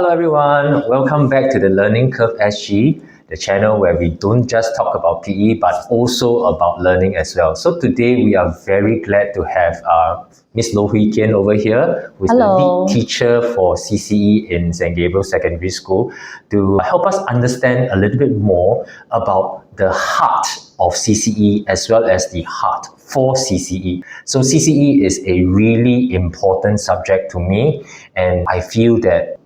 Hello everyone, welcome back to the Learning Curve SG, the channel where we don't just talk about PE but also about learning as well. So today we are very glad to have Miss Kian over here, who is the lead teacher for CCE in St. Gabriel Secondary School, to help us understand a little bit more about the heart of CCE as well as the heart for CCE. So CCE is a really important subject to me, and I feel that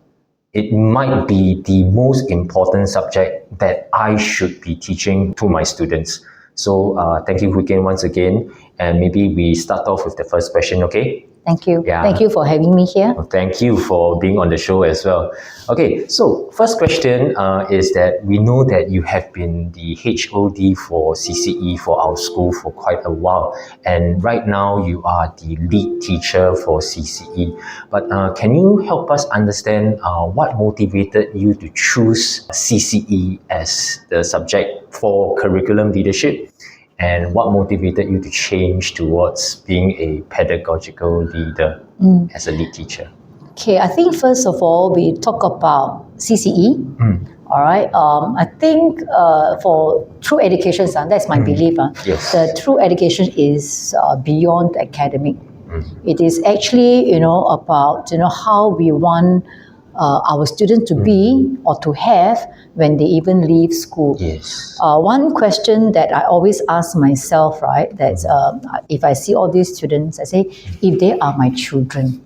it might be the most important subject that I should be teaching to my students. So thank you, Kian, once again. And maybe we start off with the first question, okay? Thank you. Yeah. Thank you for having me here. Well, thank you for being on the show as well. Okay, so first question is that we know that you have been the HOD for CCE for our school for quite a while. And right now you are the lead teacher for CCE. But can you help us understand what motivated you to choose CCE as the subject for curriculum leadership? And what motivated you to change towards being a pedagogical leader as a lead teacher? Okay, I think first of all, we talk about CCE. All right. I think for true education, that's my belief. Yes. The true education is beyond academic. It is actually, about, how we want our students to be or to have when they even leave school. Yes. One question that I always ask myself, right, that if I see all these students, I say, if they are my children,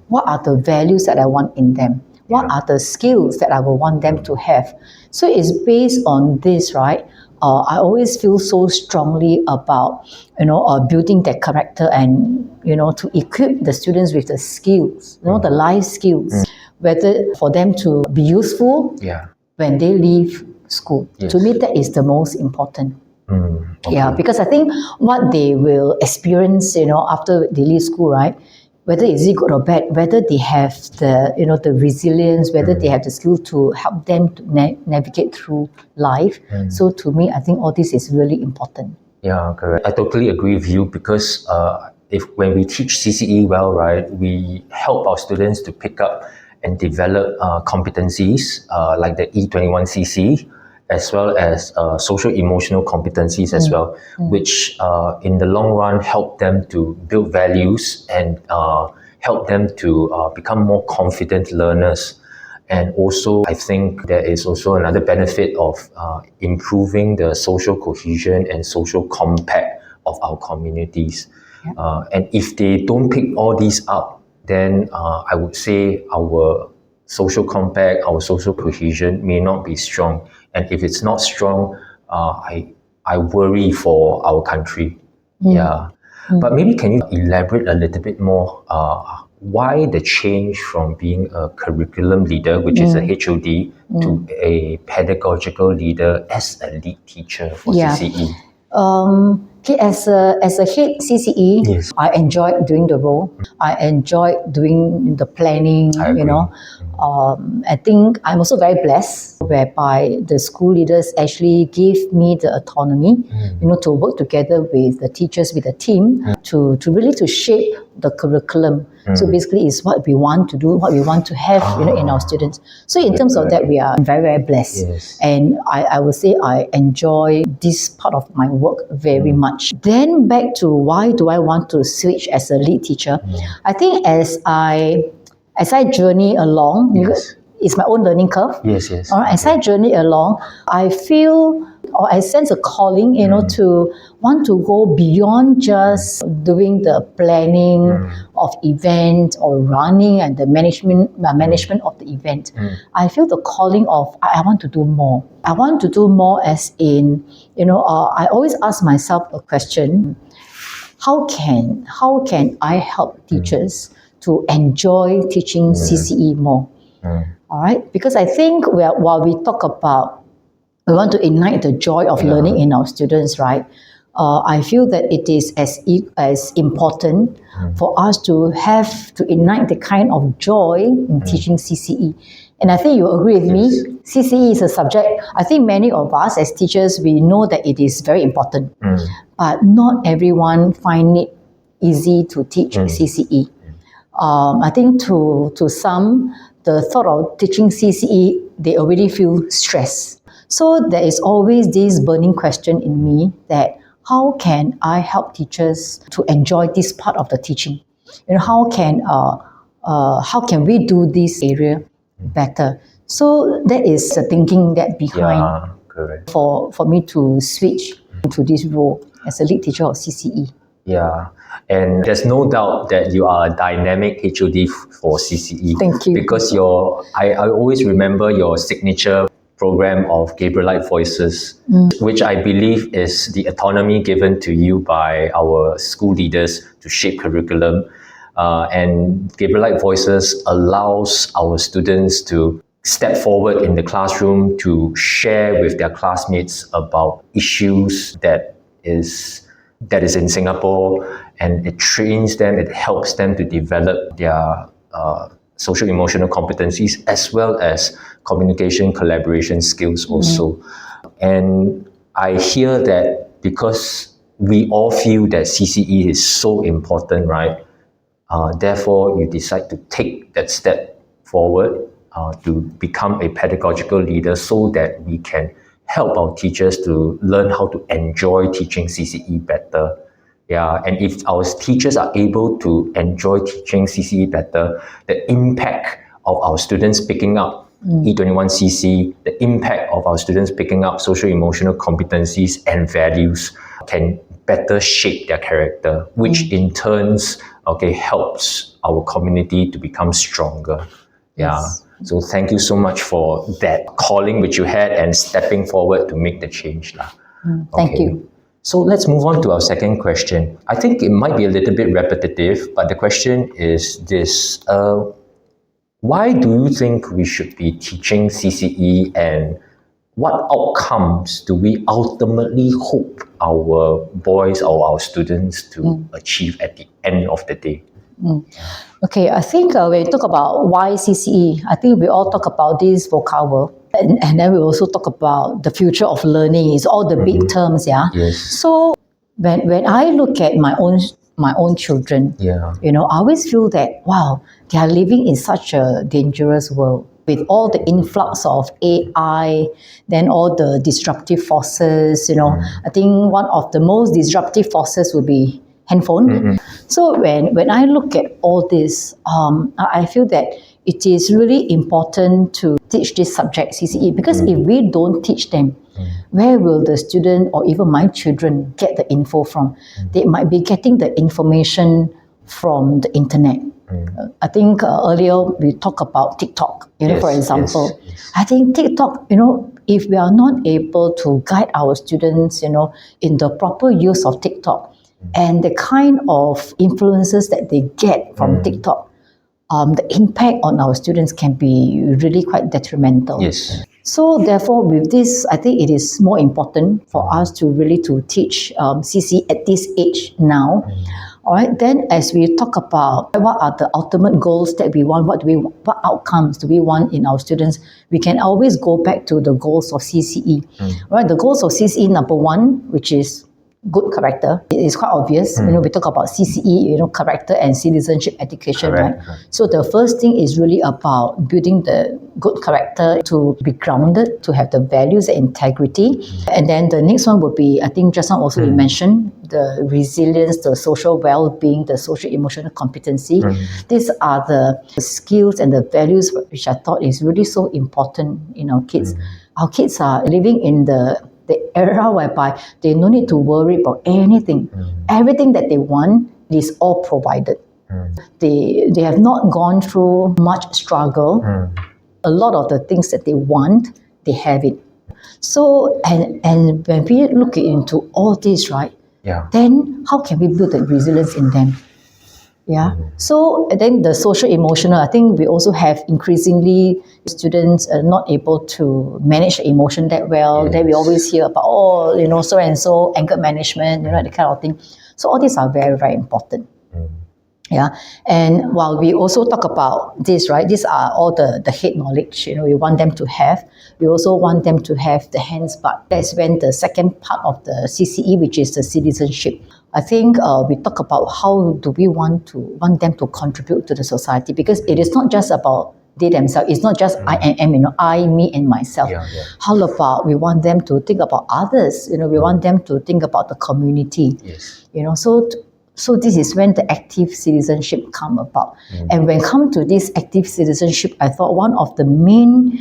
what are the values that I want in them? What are the skills that I will want them to have? So it's based on this, right? I always feel so strongly about, building their character and, to equip the students with the skills, the life skills, whether for them to be useful when they leave school. Yes. To me, that is the most important. Okay. Yeah, because I think what they will experience, after they leave school, right? Whether is it good or bad, whether they have the, the resilience, whether they have the skill to help them to navigate through life. So to me, I think all this is really important. Yeah, correct. I totally agree with you because when we teach CCE well, right, we help our students to pick up and develop competencies like the E21CC, as well as social emotional competencies as well, which in the long run help them to build values and help them to become more confident learners. And also, I think there is also another benefit of improving the social cohesion and social compact of our communities. And if they don't pick all these up, then I would say our social compact, our social cohesion may not be strong. And if it's not strong, I worry for our country. Yeah. But maybe can you elaborate a little bit more why the change from being a curriculum leader, which is a HOD, to a pedagogical leader as a lead teacher for CCE? Okay, as a head CCE, yes. I enjoy doing the role. I enjoy doing the planning, I think I'm also very blessed whereby the school leaders actually give me the autonomy, to work together with the teachers, with the team, to really to shape the curriculum. So basically it's what we want to do, what we want to have, in our students. So in terms of that, we are very, very blessed. Yes. And I would say I enjoy this part of my work very much. Then back to why do I want to switch as a lead teacher? I think as I journey along, it's my own learning curve. Yes. All right, as I journey along, I feel or I sense a calling, to want to go beyond just doing the planning of events or running and the management of the event. I feel the calling of I want to do more. I want to do more as in, I always ask myself a question: how can I help teachers to enjoy teaching CCE more? All right, because I think while we talk about we want to ignite the joy of learning in our students, right? I feel that it is as important for us to have to ignite the kind of joy in teaching CCE. And I think you agree with me, CCE is a subject, I think many of us as teachers, we know that it is very important. But not everyone find it easy to teach CCE. I think to some, the thought of teaching CCE, they already feel stressed. So there is always this burning question in me that how can I help teachers to enjoy this part of the teaching? How can we do this area better? So that is the thinking that behind correct. for me to switch into this role as a lead teacher of CCE. Yeah, and there's no doubt that you are a dynamic HOD for CCE. Thank you. Because I always remember your signature program of Gabrielite Voices, which I believe is the autonomy given to you by our school leaders to shape curriculum. And Gabrielite Voices allows our students to step forward in the classroom to share with their classmates about issues that is in Singapore, and it trains them, it helps them to develop their social emotional competencies as well as communication, collaboration skills also. And I hear that because we all feel that CCE is so important, right? Therefore, you decide to take that step forward to become a pedagogical leader so that we can help our teachers to learn how to enjoy teaching CCE better. Yeah, and if our teachers are able to enjoy teaching CCE better, the impact of our students picking up E21CC, the impact of our students picking up social emotional competencies and values can better shape their character, which in turns helps our community to become stronger. Yeah. Yes. So thank you so much for that calling which you had and stepping forward to make the change. Thank you. So let's move on to our second question. I think it might be a little bit repetitive, but the question is this. Why do you think we should be teaching CCE, and what outcomes do we ultimately hope our boys or our students to achieve at the end of the day? Okay, I think when we talk about why CCE, I think we all talk about this vocabulary, and then we also talk about the future of learning. It's all the big terms, yeah. Yes. So when I look at my own children, I always feel that wow, they are living in such a dangerous world with all the influx of AI, then all the disruptive forces. I think one of the most disruptive forces will be handphone. So when I look at all this, I feel that it is really important to teach this subject CCE, because if we don't teach them, where will the student or even my children get the info from? They might be getting the information from the internet. I think earlier we talked about TikTok, for example. Yes. I think TikTok, if we are not able to guide our students, in the proper use of TikTok, and the kind of influences that they get from TikTok, the impact on our students can be really quite detrimental. Yes. So therefore, with this, I think it is more important for us to really to teach CCE at this age now. All right. Then, as we talk about what are the ultimate goals that we want, what outcomes do we want in our students, we can always go back to the goals of CCE. Right. The goals of CCE, number one, which is good character. It is quite obvious. We talk about CCE, character and citizenship education, right? So the first thing is really about building the good character, to be grounded, to have the values and integrity. And then the next one would be, I think just now also you mentioned, the resilience, the social well-being, the social emotional competency. These are the skills and the values which I thought is really so important in our kids. Our kids are living in the era whereby they no need to worry about anything. Everything that they want is all provided. They have not gone through much struggle. A lot of the things that they want, they have it. So, and when we look into all this, right, then how can we build the resilience in them? Yeah. So then the social emotional, I think we also have increasingly students are not able to manage emotion that well. Then we always hear about, so and so, anger management, that kind of thing. So all these are very, very important. Yeah. And while we also talk about this, right, these are all the head knowledge, we want them to have. We also want them to have the hands, but that's when the second part of the CCE, which is the citizenship. I think we talk about how do we want them to contribute to the society, because it is not just about they themselves. It's not just I am, I, me, and myself. Yeah, yeah. How about we want them to think about others? We want them to think about the community. Yes. So this is when the active citizenship come about. And when come to this active citizenship, I thought one of the main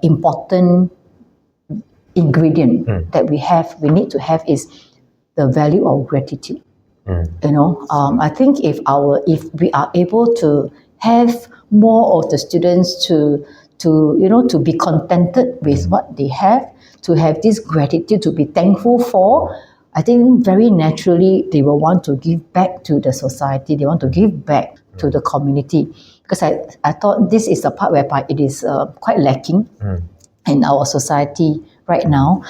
important ingredient that we need to have is the value of gratitude. I think if we are able to have more of the students to be contented with what they have, to have this gratitude, to be thankful for, I think very naturally they will want to give back to the society. They want to give back to the community, because I thought this is the part whereby it is quite lacking in our society right now.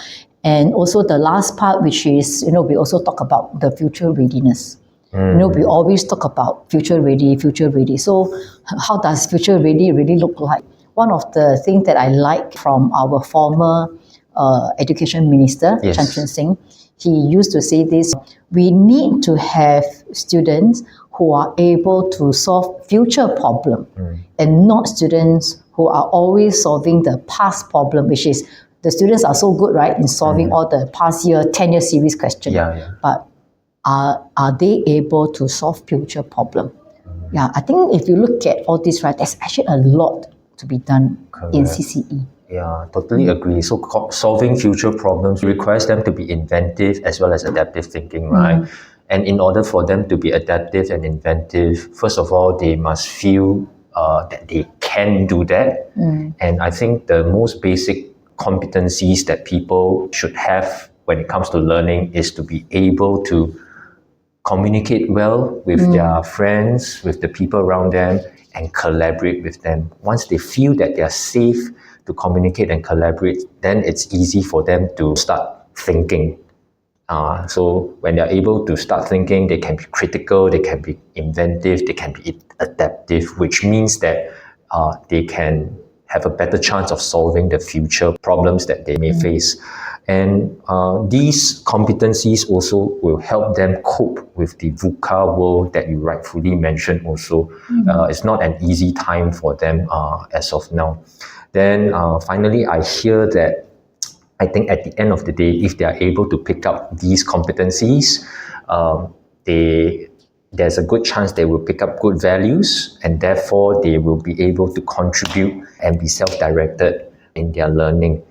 And also the last part, which is, we also talk about the future readiness. We always talk about future ready. So how does future ready really look like? One of the things that I like from our former education minister, Yes. Chan Chun Sing, he used to say this: we need to have students who are able to solve future problem, and not students who are always solving the past problem, which is the students are so good, right, in solving all the past year, 10-year series questions. Yeah. But are they able to solve future problem? Yeah, I think if you look at all this, right, there's actually a lot to be done in CCE. Yeah, totally agree. So solving future problems requires them to be inventive as well as adaptive thinking, right? And in order for them to be adaptive and inventive, first of all, they must feel that they can do that. And I think the most basic competencies that people should have when it comes to learning is to be able to communicate well with their friends, with the people around them, and collaborate with them. Once they feel that they are safe to communicate and collaborate, then it's easy for them to start thinking. So when they're able to start thinking, they can be critical, they can be inventive, they can be adaptive, which means that they can have a better chance of solving the future problems that they may face. And these competencies also will help them cope with the VUCA world that you rightfully mentioned also. It's not an easy time for them as of now. Then finally, I hear that I think at the end of the day, if they are able to pick up these competencies, there's a good chance they will pick up good values, and therefore they will be able to contribute and be self-directed in their learning,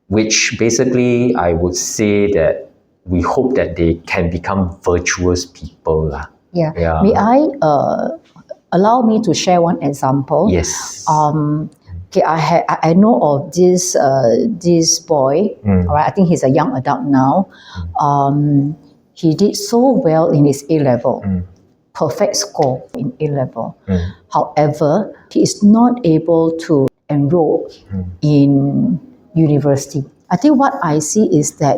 which basically I would say that we hope that they can become virtuous people. Yeah. May I allow me to share one example? Yes. Okay, I know of this boy. All right, I think he's a young adult now. He did so well in his A level, perfect score in A level. However, he is not able to enroll in university. I think what I see is that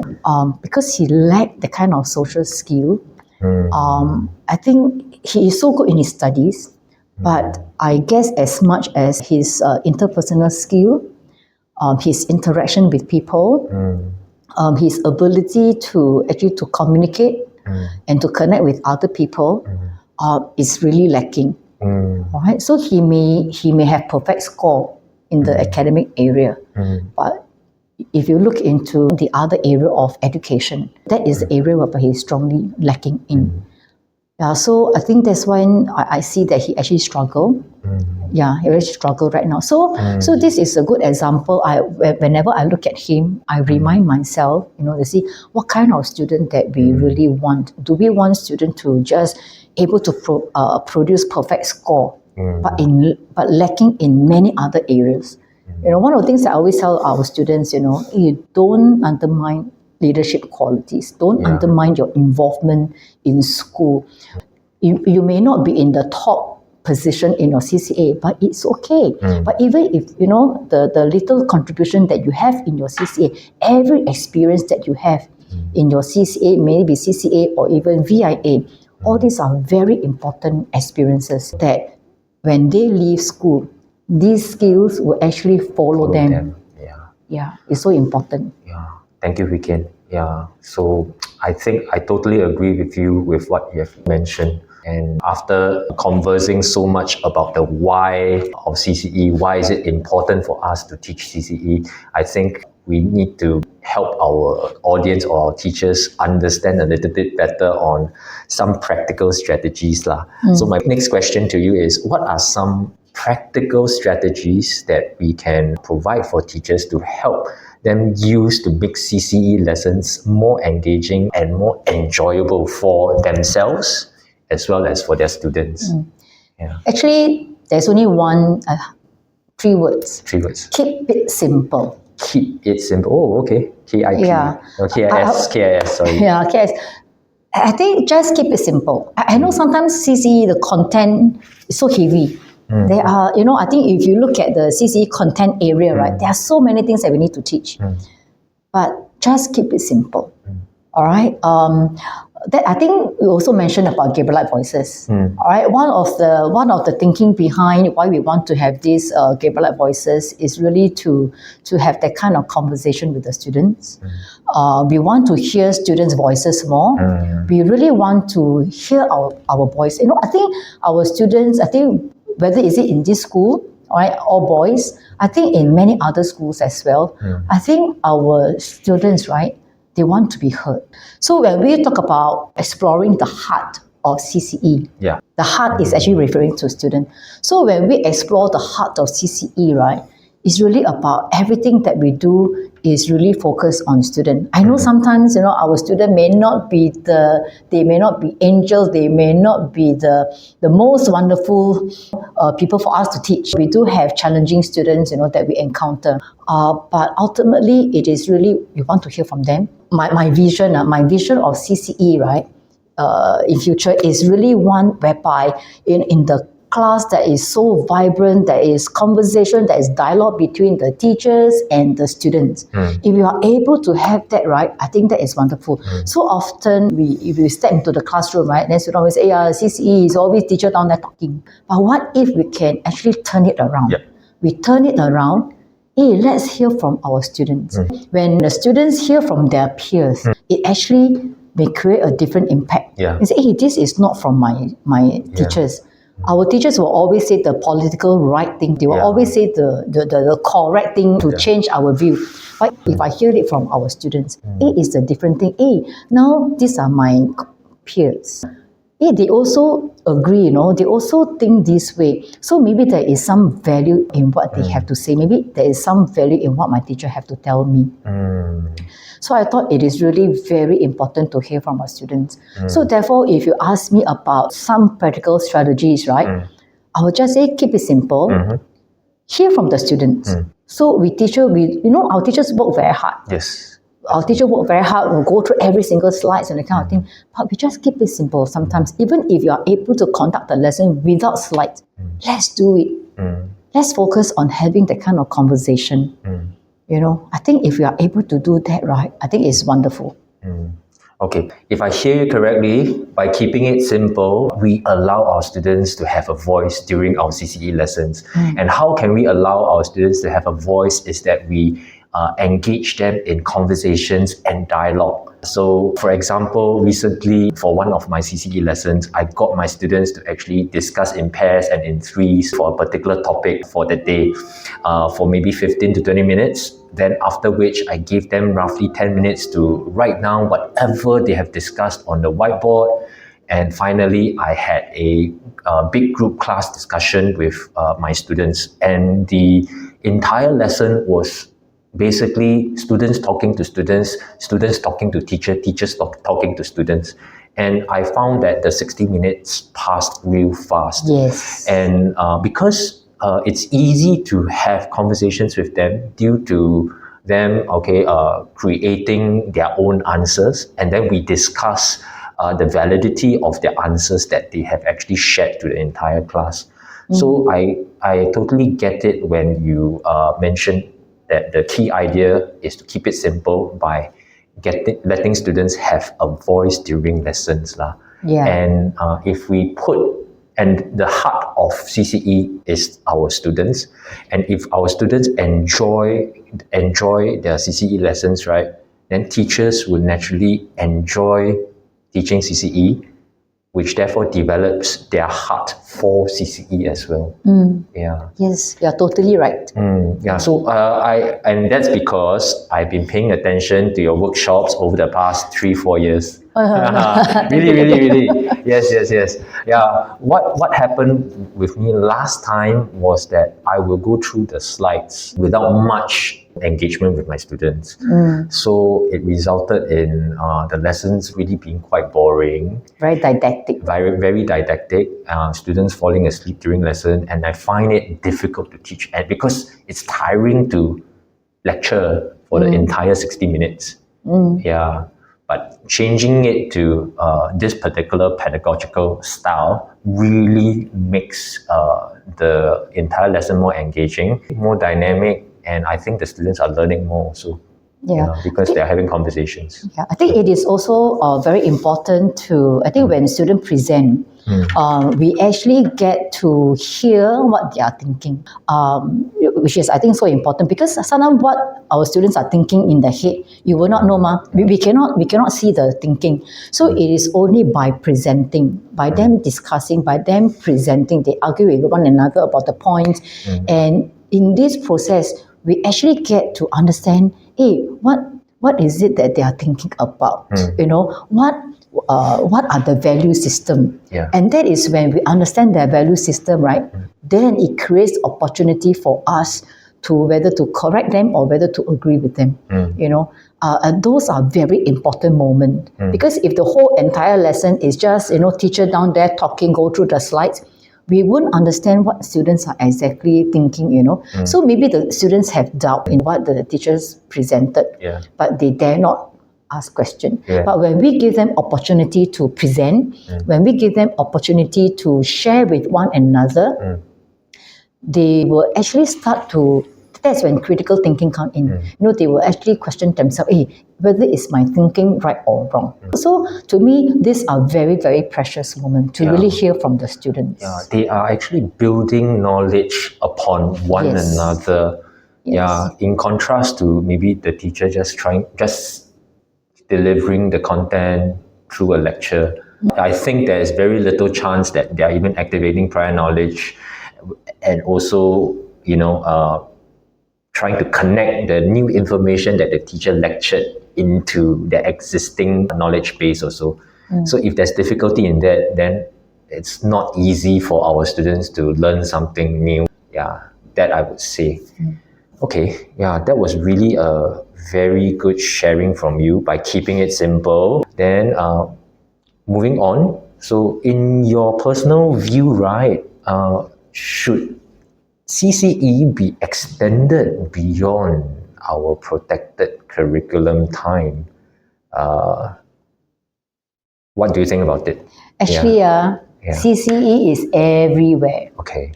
because he lacked the kind of social skill, I think he is so good in his studies, but I guess as much as his interpersonal skill, his interaction with people, his ability to actually to communicate and to connect with other people is really lacking. All right, so he may have perfect score in the academic area, but if you look into the other area of education, that is the area where he is strongly lacking in. Yeah, so I think that's when I see that he actually struggle. Yeah, he really struggle right now. So this is a good example. Whenever I look at him, I remind myself, to see what kind of student that we really want. Do we want student to just able to produce perfect score, but lacking in many other areas? One of the things that I always tell our students, you don't undermine leadership qualities. Don't undermine your involvement in school. You may not be in the top position in your CCA, but it's okay. But even if, the little contribution that you have in your CCA, every experience that you have in your CCA, maybe CCA or even VIA, all these are very important experiences that when they leave school, these skills will actually follow them. Yeah, it's so important. Yeah. Thank you, Kian. Yeah. So I think I totally agree with you with what you have mentioned. And after conversing so much about the why of CCE, why is it important for us to teach CCE, I think we need to help our audience or our teachers understand a little bit better on some practical strategies. So my next question to you is, what are some practical strategies that we can provide for teachers to help them use to make CCE lessons more engaging and more enjoyable for themselves as well as for their students? Yeah. Actually, there's only three words. 3 words. Keep it simple. Keep it simple. Oh, okay. KIP. Yeah. Oh, KIS, sorry. Yeah, okay. I think just keep it simple. I know sometimes CCE, the content is so heavy. There are, I think if you look at the CCE content area, right, there are so many things that we need to teach. But just keep it simple. All right. That I think we also mentioned about Gabrielite voices. All right. One of the thinking behind why we want to have these Gabrielite voices is really to have that kind of conversation with the students. We want to hear students' voices more. We really want to hear our voice. I think our students, whether is it in this school, right, or boys, I think in many other schools as well, I think our students, right, they want to be heard. So when we talk about exploring the heart of CCE, the heart is actually referring to student. So when we explore the heart of CCE, right, it's really about everything that we do is really focused on student. I know sometimes, our student may not be angels, they may not be the most wonderful people for us to teach. We do have challenging students, that we encounter. But ultimately, it is really, we want to hear from them. My vision of CCE, right, in future is really one whereby in the class that is so vibrant, there is conversation, there is dialogue between the teachers and the students. If you are able to have that, right, I think that is wonderful. So often, if we step into the classroom, right, then students always say, CCE is always teacher down there talking. But what if we can actually turn it around? We turn it around. Let's hear from our students. When the students hear from their peers, it actually may create a different impact. They say, this is not from my teachers. Our teachers will always say the political right thing. They will always say the correct thing to change our view. But if I hear it from our students, it is a different thing. Now these are my peers. They also agree, they also think this way. So maybe there is some value in what they have to say. Maybe there is some value in what my teacher have to tell me. So I thought it is really very important to hear from our students. So therefore, if you ask me about some practical strategies, right, I would just say keep it simple. Hear from the students. So our teachers work very hard. Our teacher work very hard, will go through every single slides and that kind of thing. But we just keep it simple sometimes. Even if you are able to conduct the lesson without slides, let's do it. Let's focus on having that kind of conversation. I think if we are able to do that, right, I think it's wonderful. Okay, if I hear you correctly, by keeping it simple, we allow our students to have a voice during our CCE lessons. And how can we allow our students to have a voice is that we engage them in conversations and dialogue. So, for example, recently for one of my CCE lessons, I got my students to actually discuss in pairs and in threes for a particular topic for the day, for maybe 15 to 20 minutes. Then after which I gave them roughly 10 minutes to write down whatever they have discussed on the whiteboard. And finally, I had a big group class discussion with my students. And the entire lesson was basically students talking to students, students talking to teachers talking to students. And I found that the 60 minutes passed real fast. And because it's easy to have conversations with them due to them, creating their own answers. And then we discuss the validity of the answers that they have actually shared to the entire class. So I totally get it when you mentioned that the key idea is to keep it simple by letting students have a voice during lessons. And if we and the heart of CCE is our students. And if our students enjoy their CCE lessons, right, then teachers will naturally enjoy teaching CCE. which therefore develops their heart for CCE as well. Yeah. Yes, you're totally right. Yeah, so and that's because I've been paying attention to your workshops over the past 3-4 years. Really. Yes. Yeah. What happened with me last time was that I will go through the slides without much engagement with my students. So it resulted in the lessons really being quite boring. Very didactic. Very didactic. Students falling asleep during lesson, and I find it difficult to teach, and because it's tiring to lecture for the entire 60 minutes. Yeah, but changing it to this particular pedagogical style really makes the entire lesson more engaging, more dynamic, and I think the students are learning more also. Yeah. Because they're having conversations. Yeah, I think it is also very important to, I think when students present, we actually get to hear what they are thinking, which is, I think, so important, because sometimes what our students are thinking in the head, you will not know, we cannot see the thinking. So it is only by presenting, by them discussing, by them presenting, they argue with one another about the points, and in this process, we actually get to understand, hey, what is it that they are thinking about? You know, what are the value system? And that is when we understand their value system, right? Then it creates opportunity for us to whether to correct them or whether to agree with them. You know, and those are very important moments, because if the whole entire lesson is just, you know, teacher down there talking, go through the slides, we wouldn't understand what students are exactly thinking, you know. So maybe the students have doubt in what the teachers presented, but they dare not ask questions. But when we give them opportunity to present, when we give them opportunity to share with one another, they will actually start to, that's when critical thinking come in. You know, they will actually question themselves, hey, whether is my thinking right or wrong. So to me, these are very, very precious moments to really hear from the students. They are actually building knowledge upon one another. In contrast to maybe the teacher just delivering the content through a lecture. I think there is very little chance that they are even activating prior knowledge, and also, you know, trying to connect the new information that the teacher lectured into the existing knowledge base also. So if there's difficulty in that, then it's not easy for our students to learn something new. Yeah, that I would say. Okay, yeah, that was really a very good sharing from you by keeping it simple. Then moving on. So in your personal view, right, should CCE be extended beyond our protected curriculum time? What do you think about it? Actually, CCE is everywhere. Okay.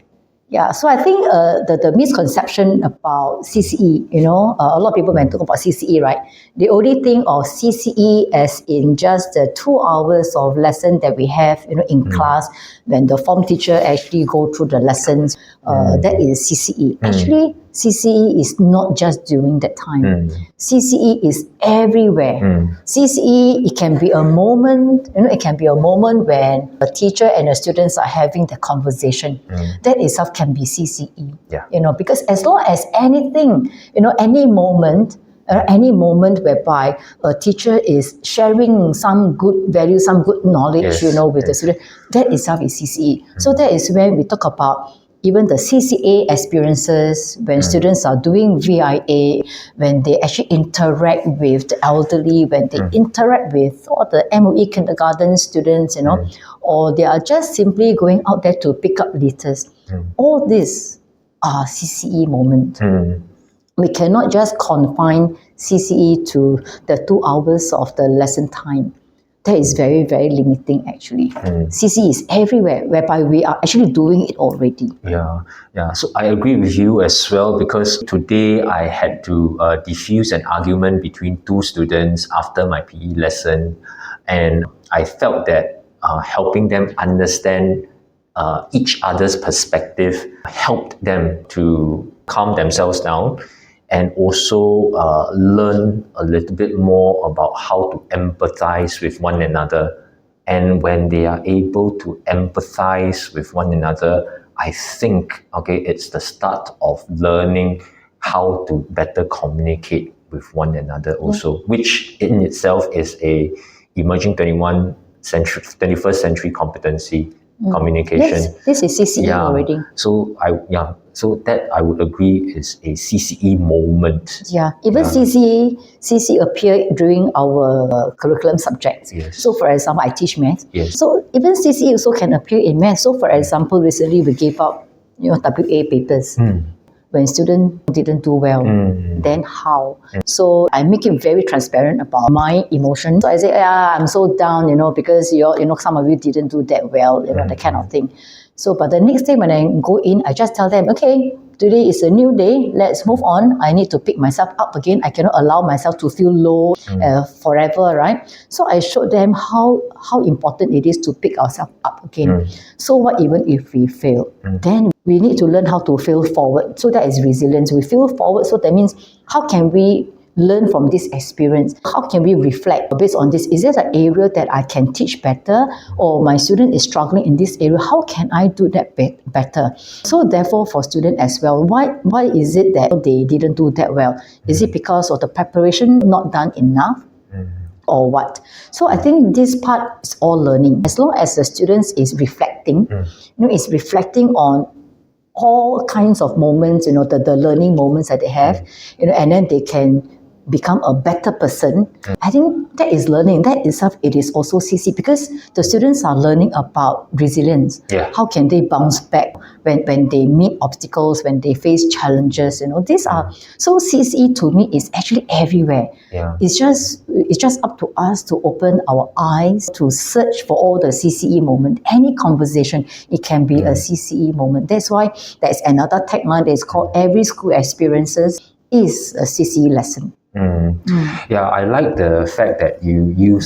Yeah, so I think the misconception about CCE, you know, a lot of people when talk about CCE, right, they only think of CCE as in just the 2 hours of lesson that we have, you know, in class when the form teacher actually go through the lessons. That is CCE. Actually, CCE is not just during that time. CCE is everywhere. CCE, it can be a moment, you know, it can be a moment when a teacher and the students are having the conversation. That itself can be CCE. You know, because as long as anything, you know, any moment whereby a teacher is sharing some good value, some good knowledge, you know, with the student, that itself is CCE. So that is when we talk about even the CCA experiences, when students are doing VIA, when they actually interact with the elderly, when they interact with all the MOE kindergarten students, you know, or they are just simply going out there to pick up litters. All these are CCE moments. We cannot just confine CCE to the 2 hours of the lesson time. That is very, very limiting actually. CCE is everywhere, whereby we are actually doing it already. Yeah. So I agree with you as well, because today I had to diffuse an argument between 2 students after my PE lesson, and I felt that helping them understand each other's perspective helped them to calm themselves down, and also learn a little bit more about how to empathize with one another. And when they are able to empathize with one another, I think, okay, it's the start of learning how to better communicate with one another also, which in itself is a emerging 21st century competency, communication. Yes, this is CCE already. So that I would agree is a CCE moment. Yeah, even CCE appear during our curriculum subjects. Yes. So for example, I teach math. Yes. So even CCE also can appear in math. So for example, recently we gave out WA papers. When students didn't do well, then how? So I make it very transparent about my emotions. So I say, I'm so down, because some of you didn't do that well, that kind of thing. So, but the next day when I go in, I just tell them, okay, today is a new day. Let's move on. I need to pick myself up again. I cannot allow myself to feel low forever, right? So I showed them how important it is to pick ourselves up again. So what even if we fail? Then we need to learn how to fail forward. So that is resilience. We fail forward. So that means how can we learn from this experience? How can we reflect based on this? Is there an area that I can teach better, or my student is struggling in this area? How can I do that better? So therefore, for students as well, why is it that they didn't do that well? Is it because of the preparation not done enough? Or what? So I think this part is all learning. As long as the students is reflecting, is reflecting on all kinds of moments, the learning moments that they have, and then they can become a better person. I think that is learning. That itself, it is also CC, because the students are learning about resilience. Yeah. How can they bounce back when they meet obstacles, when they face challenges? These are so CCE to me is actually everywhere. Yeah. It's just up to us to open our eyes to search for all the CCE moment. Any conversation, it can be a CCE moment. That's why there's another tagline that is called "Every School Experiences is a CCE lesson." Yeah, I like the fact that you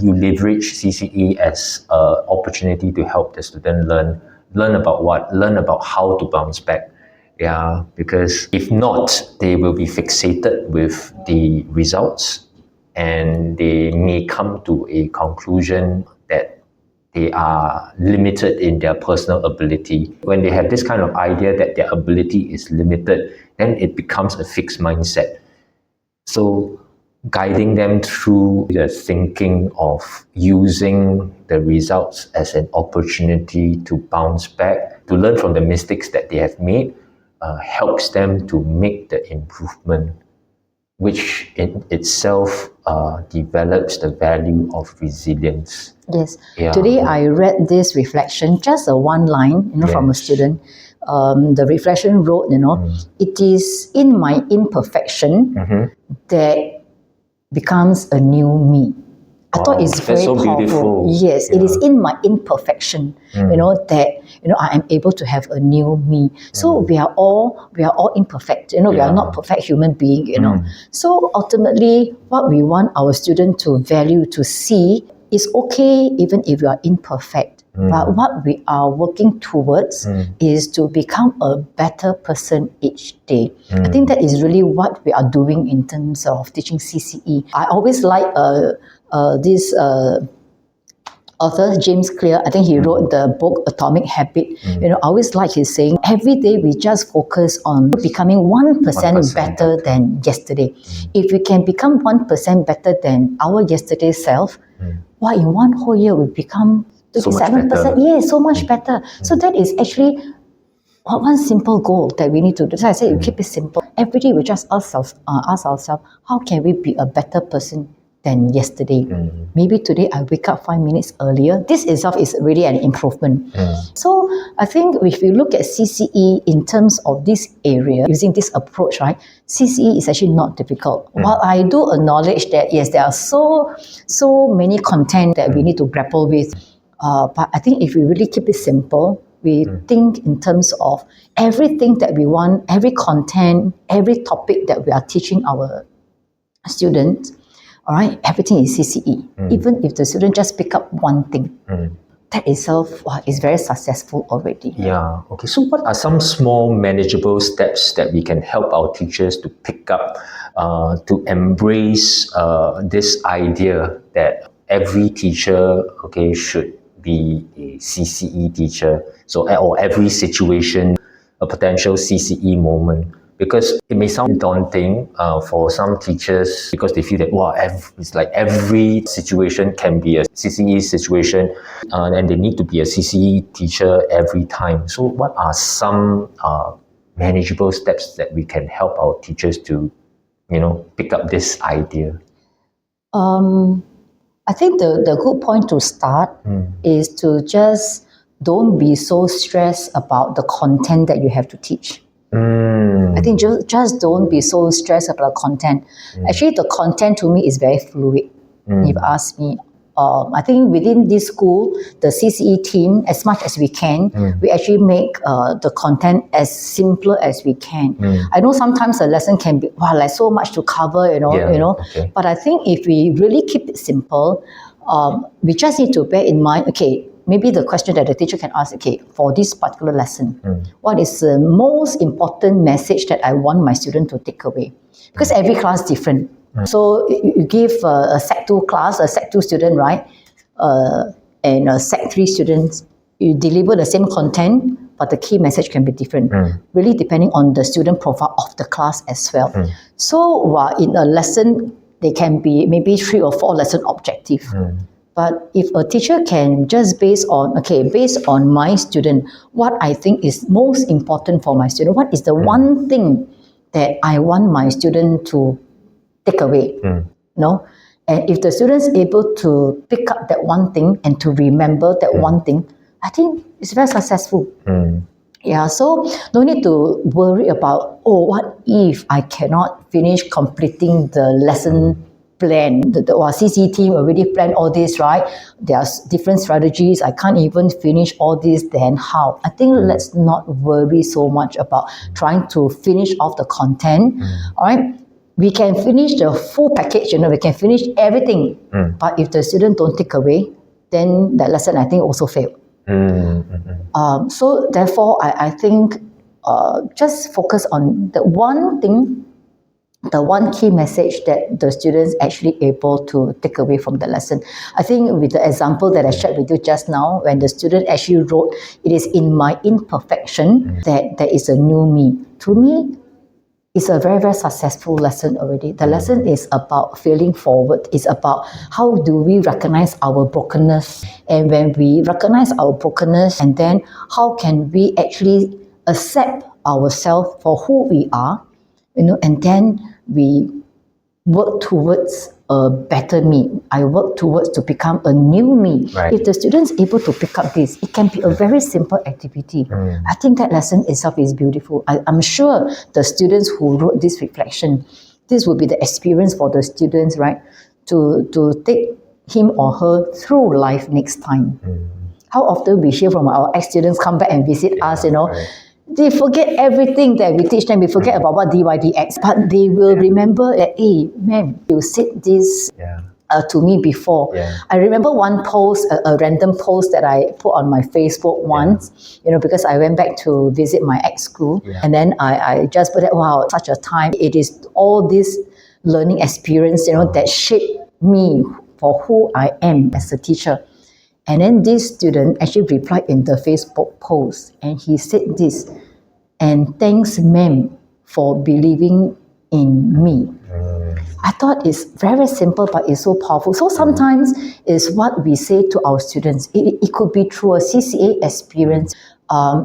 leverage CCE as an opportunity to help the student learn about what? Learn about how to bounce back. Yeah, because if not, they will be fixated with the results, and they may come to a conclusion that they are limited in their personal ability. When they have this kind of idea that their ability is limited, then it becomes a fixed mindset. So guiding them through the thinking of using the results as an opportunity to bounce back, to learn from the mistakes that they have made, helps them to make the improvement, which in itself develops the value of resilience. Yes. Yeah. Today I read this reflection, just a one line, from a student. The reflection wrote, it is in my imperfection that becomes a new me. I thought it's very so powerful. beautiful. Yes, it is in my imperfection, that I am able to have a new me. So we are all imperfect. We are not perfect human being. So ultimately, what we want our students to value, to see, is okay even if you are imperfect. But what we are working towards is to become a better person each day. I think that is really what we are doing in terms of teaching CCE. I always like this author, James Clear. I think he wrote the book Atomic Habit. I always like his saying, every day we just focus on becoming 1% better than yesterday. If we can become 1% better than our yesterday self, in one whole year we become 37%. Yes, so much better. So that is actually one simple goal that we need to do. So I say, you keep it simple. Every day we just ask ourselves, how can we be a better person than yesterday? Maybe today I wake up 5 minutes earlier. This itself is really an improvement. So I think if you look at CCE in terms of this area, using this approach, right, CCE is actually not difficult. While I do acknowledge that, yes, there are so many content that we need to grapple with, but I think if we really keep it simple, we think in terms of everything that we want, every content, every topic that we are teaching our students, all right, everything is CCE. Even if the student just pick up one thing, that itself is very successful already. Yeah. Okay. So what are some small manageable steps that we can help our teachers to pick up, to embrace this idea that every teacher, okay, should be a CCE teacher. So, or every situation, a potential CCE moment. Because it may sound daunting for some teachers because they feel that, wow, it's like every situation can be a CCE situation and they need to be a CCE teacher every time. So what are some manageable steps that we can help our teachers to, pick up this idea? I think the good point to start is to just don't be so stressed about the content that you have to teach. I think just don't be so stressed about content. Actually, the content to me is very fluid. If you ask me, I think within this school, the CCE team, as much as we can, we actually make the content as simpler as we can. I know sometimes a lesson can be like so much to cover, Okay. But I think if we really keep it simple, we just need to bear in mind, okay, maybe the question that the teacher can ask, okay, for this particular lesson, what is the most important message that I want my student to take away? Because every class is different. So you give a Sec 2 class, a Sec 2 student, right? And a Sec 3 student, you deliver the same content, but the key message can be different, really depending on the student profile of the class as well. So while in a lesson, they can be maybe 3 or 4 lesson objective. But if a teacher can just based on my student, what I think is most important for my student, what is the one thing that I want my student to take away, And if the student is able to pick up that one thing and to remember that one thing, I think it's very successful. Yeah, so no need to worry about, what if I cannot finish completing the lesson plan? The CCE team already planned all this, right? There are different strategies. I can't even finish all this, then how? I think let's not worry so much about trying to finish off the content, all right? We can finish the full package, we can finish everything. But if the student don't take away, then that lesson I think also failed. So therefore, I think just focus on the one thing, the one key message that the students actually able to take away from the lesson. I think with the example that I shared with you just now, when the student actually wrote, it is in my imperfection that there is a new me. To me, it's a very, very successful lesson already. The lesson is about failing forward. It's about how do we recognize our brokenness. And when we recognize our brokenness, and then how can we actually accept ourselves for who we are, and then we work towards a better me. I work towards to become a new me. Right. If the students are able to pick up this, it can be a very simple activity. I think that lesson itself is beautiful. I'm sure the students who wrote this reflection, this will be the experience for the students, right? To take him or her through life next time. How often we hear from our ex-students come back and visit us, Right. They forget everything that we teach them. We forget about what DYDX, but they will remember that, hey, ma'am, you said this to me before. I remember one post, a random post that I put on my Facebook once, because I went back to visit my ex-school. And then I just put it, wow, such a time. It is all this learning experience, that shaped me for who I am as a teacher. And then this student actually replied in the Facebook post, and he said this, and thanks, ma'am, for believing in me. I thought it's very simple, but it's so powerful. So sometimes it's what we say to our students. It could be through a CCA experience.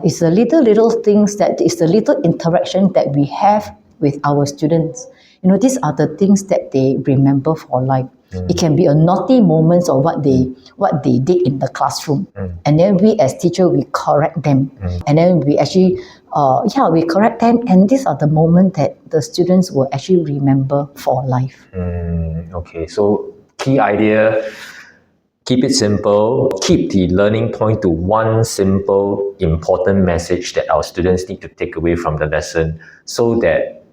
It's the little things that is the little interaction that we have with our students. These are the things that they remember for life. It can be a naughty moments of what they did in the classroom, and then we as teacher we correct them, and then we actually we correct them, and these are the moments that the students will actually remember for life. Okay, so key idea: keep it simple. Keep the learning point to one simple, important message that our students need to take away from the lesson, so that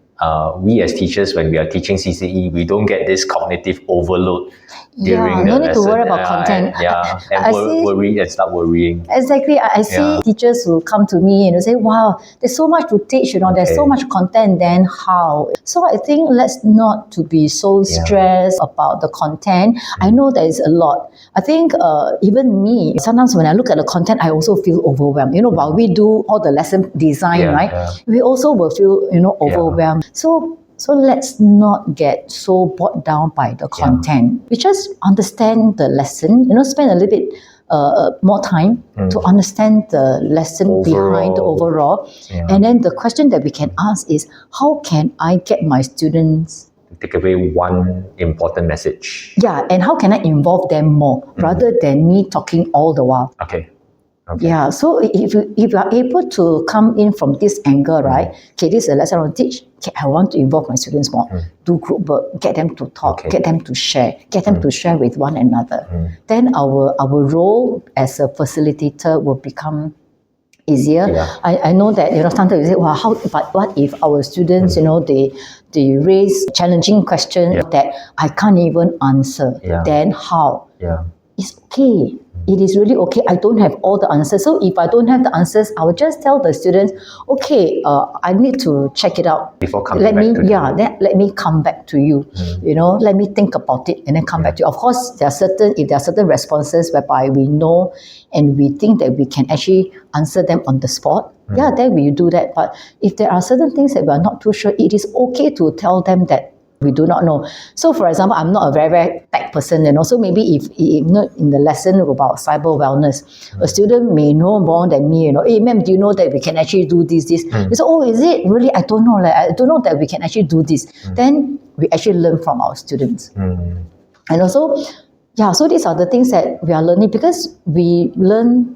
we as teachers, when we are teaching CCE, we don't get this cognitive overload during the no need lesson. to worry about content. Worry and start worrying. Exactly. I see teachers who come to me and say, wow, there's so much to teach, there's so much content, then how? So I think let's not to be so stressed about the content. I know there is a lot. I think even me, sometimes when I look at the content, I also feel overwhelmed. While we do all the lesson design, we also will feel, overwhelmed. So let's not get so bogged down by the content. We just understand the lesson, spend a little bit more time to understand the lesson behind the overall. And then the question that we can ask is, how can I get my students take away one important message? Yeah, and how can I involve them more rather than me talking all the while? Okay. Yeah, so if you are able to come in from this angle, right? Okay, this is a lesson I want to teach. Okay, I want to involve my students more. Do group work, get them to talk, get them to share, get them to share with one another. Then our role as a facilitator will become easier. I know that sometimes you say, well, but what if our students they raise challenging questions that I can't even answer? Then how? It's okay. It is really okay. I don't have all the answers. So if I don't have the answers, I will just tell the students, okay, I need to check it out. Before coming back to you. Let me come back to you. Let me think about it and then come back to you. Of course, if there are certain responses whereby we know and we think that we can actually answer them on the spot, then we do that. But if there are certain things that we are not too sure, it is okay to tell them that we do not know. So for example, I'm not a very, very tech person, so maybe if not in the lesson about cyber wellness, a student may know more than me, hey ma'am, do you know that we can actually do this? They say, oh, is it? Really? I don't know. I don't know that we can actually do this. Then we actually learn from our students. And also, so these are the things that we are learning because we learn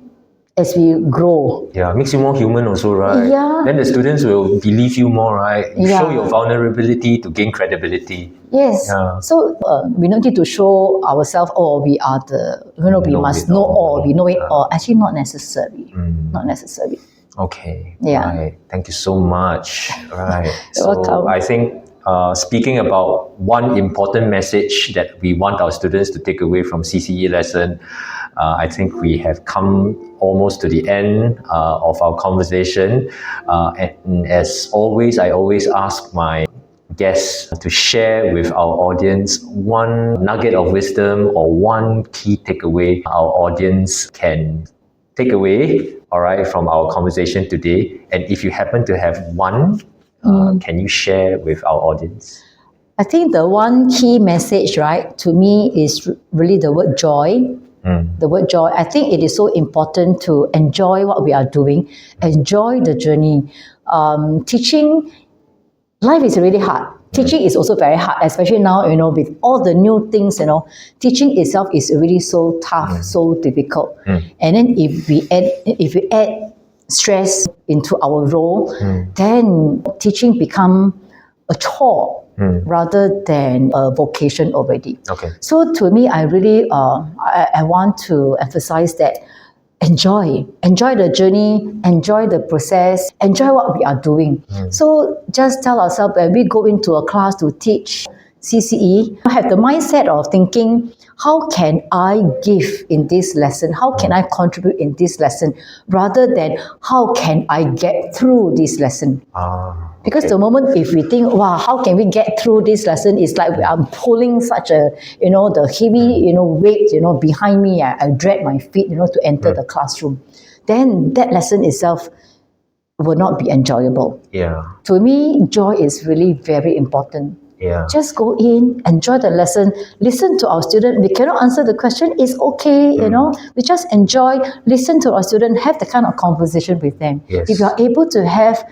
as we grow. Yeah, makes you more human also, right? Yeah. Then the students will believe you more, right? You show your vulnerability to gain credibility. Yes. Yeah. So we don't need to show ourselves, we are the, we must know all, we know it all. Actually, not necessary. Not necessary. Okay. Yeah. Right. Thank you so much. Right. You're welcome. I think speaking about one important message that we want our students to take away from CCE lesson, I think we have come almost to the end of our conversation. And as always, I always ask my guests to share with our audience one nugget of wisdom or one key takeaway our audience can take away, all right, from our conversation today. And if you happen to have one, can you share with our audience? I think the one key message, right, to me is really the word joy. The word joy. I think it is so important to enjoy what we are doing, enjoy the journey. Teaching, life is really hard. Teaching is also very hard, especially now, with all the new things, teaching itself is really so tough, so difficult. And then if we add stress into our role, then teaching become a chore rather than a vocation already. Okay. So to me, I really I want to emphasize that enjoy the journey, enjoy the process, enjoy what we are doing. So just tell ourselves when we go into a class to teach CCE, have the mindset of thinking, how can I give in this lesson? How can I contribute in this lesson? Rather than how can I get through this lesson? Because the moment if we think, wow, how can we get through this lesson? It's like I'm pulling such a, the heavy, weight, behind me. I drag my feet, to enter the classroom. Then that lesson itself will not be enjoyable. Yeah. To me, joy is really very important. Yeah. Just go in, enjoy the lesson, listen to our student. We cannot answer the question, it's okay, we just enjoy, listen to our student, have the kind of conversation with them. Yes. If you are able to have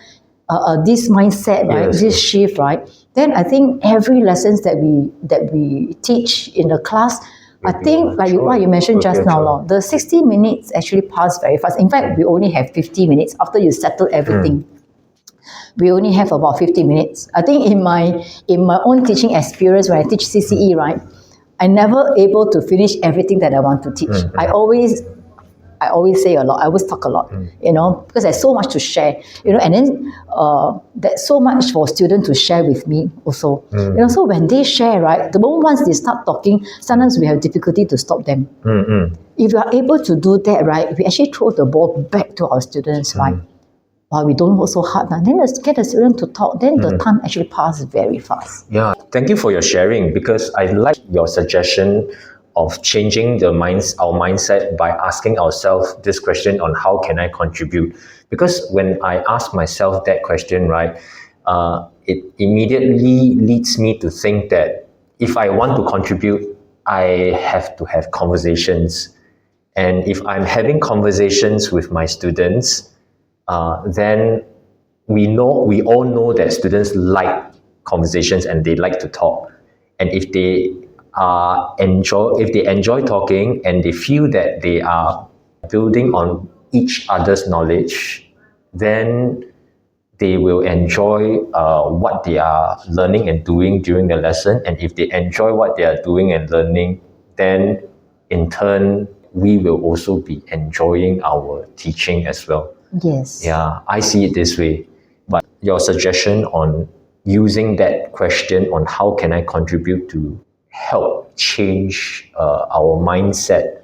this mindset, right, this shift, right, then I think every lessons that we teach in the class, I think like what you mentioned just now, the 60 minutes actually pass very fast. In fact, we only have 50 minutes after you settle everything. We only have about 50 minutes. I think in my own teaching experience when I teach CCE, right, I never able to finish everything that I want to teach. I always I always say a lot. I always talk a lot, because there's so much to share, and then there's so much for students to share with me also. So when they share, right, the moment once they start talking, sometimes we have difficulty to stop them. If you are able to do that, right, we actually throw the ball back to our students, right? While we don't work so hard, then let's get the student to talk, then the time actually passes very fast. Yeah, thank you for your sharing, because I like your suggestion of changing our mindset by asking ourselves this question on how can I contribute. Because when I ask myself that question, right, it immediately leads me to think that if I want to contribute, I have to have conversations. And if I'm having conversations with my students, then we all know that students like conversations and they like to talk. And if they enjoy talking and they feel that they are building on each other's knowledge, then they will enjoy what they are learning and doing during the lesson. And if they enjoy what they are doing and learning, then in turn, we will also be enjoying our teaching as well. Yes. Yeah, I see it this way. But your suggestion on using that question on how can I contribute to help change our mindset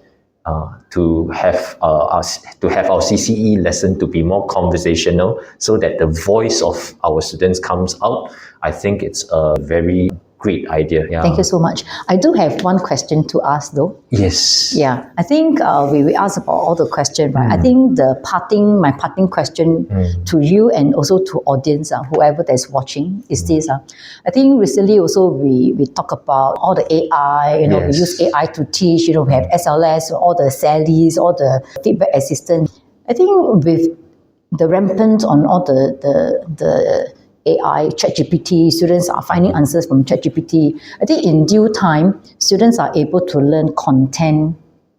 to have our CCE lesson to be more conversational, so that the voice of our students comes out, I think it's a very great idea. Yeah. Thank you so much. I do have one question to ask though. Yes. Yeah, I think we asked about all the questions, right? I think my parting question to you and also to audience, whoever that's watching, is this. I think recently also we talk about all the AI, we use AI to teach, we have SLS, all the Sallys, all the feedback assistants. I think with the rampant on all the AI, ChatGPT, students are finding answers from ChatGPT. I think in due time, students are able to learn content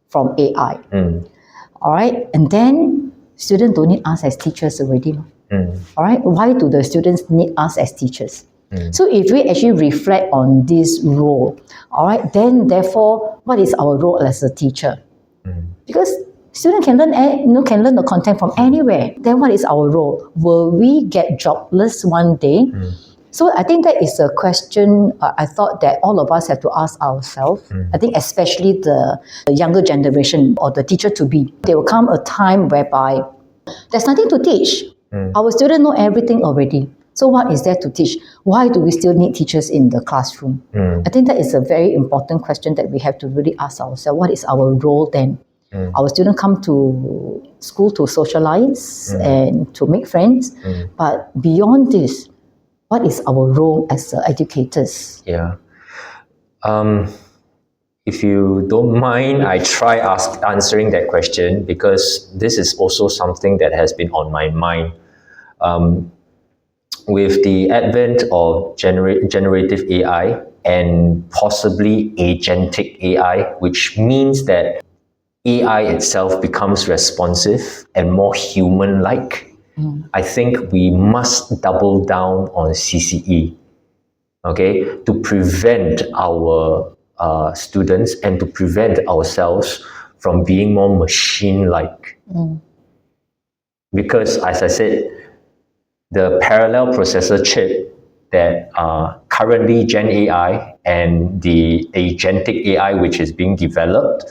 from AI. All right, and then students don't need us as teachers already. All right, why do the students need us as teachers? So if we actually reflect on this role, all right, then therefore, what is our role as a teacher? Because students can learn the content from anywhere. Then what is our role? Will we get jobless one day? So I think that is a question I thought that all of us have to ask ourselves. I think especially the younger generation or the teacher to be. There will come a time whereby there's nothing to teach. Our students know everything already. So what is there to teach? Why do we still need teachers in the classroom? I think that is a very important question that we have to really ask ourselves. What is our role then? Our students come to school to socialize and to make friends. But beyond this, what is our role as educators? Yeah. If you don't mind, I try answering that question, because this is also something that has been on my mind. With the advent of generative AI and possibly agentic AI, which means that AI itself becomes responsive and more human-like, I think we must double down on CCE, okay, to prevent our students and to prevent ourselves from being more machine-like. Because, as I said, the parallel processor chip that currently Gen AI and the agentic AI which is being developed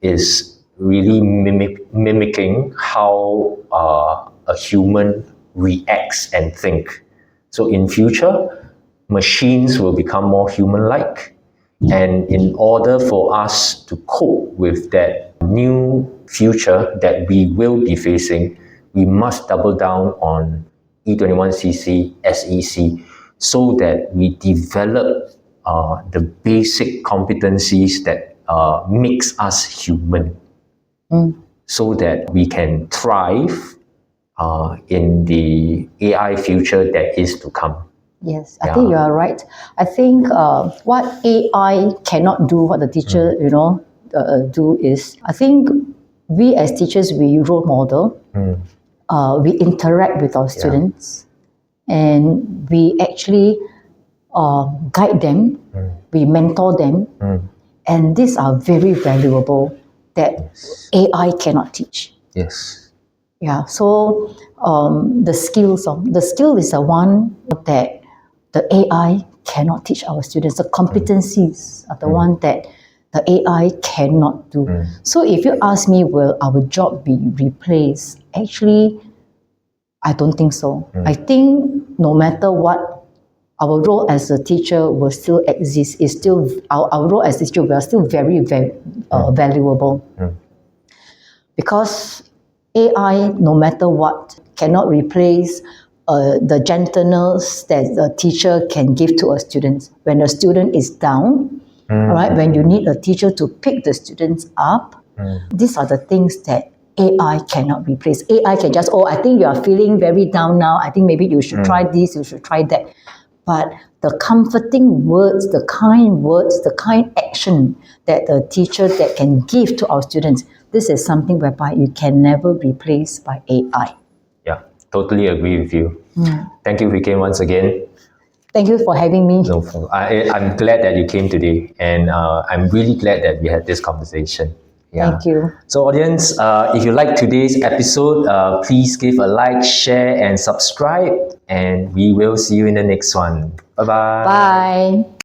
is really mimicking how a human reacts and think. So in future, machines will become more human-like. And in order for us to cope with that new future that we will be facing, we must double down on E21CC, SEC, so that we develop the basic competencies that makes us human, so that we can thrive in the AI future that is to come. Yes, I think you are right. I think what AI cannot do, what the teacher, do is, I think we as teachers, we role model, we interact with our students, and we actually guide them, we mentor them, and these are very valuable that AI cannot teach. Yes. Yeah, so the skill is the one that the AI cannot teach our students. The competencies are the one that the AI cannot do. So if you ask me, will our job be replaced? Actually, I don't think so. I think no matter what, our role as a teacher will still exist. Is still our role as a teacher will still very valuable, because AI, no matter what, cannot replace the gentleness that a teacher can give to a student. When a student is down, right? When you need a teacher to pick the students up, these are the things that AI cannot replace. AI can just, I think you are feeling very down now. I think maybe you should try this, you should try that. But the comforting words, the kind action that the teacher that can give to our students, this is something whereby you can never replace by AI. Yeah, totally agree with you. Thank you, Kian, once again. Thank you for having me. No, I'm glad that you came today, and I'm really glad that we had this conversation. Yeah. Thank you. So audience, if you like today's episode, please give a like, share, and subscribe, and we will see you in the next one. Bye-bye. Bye.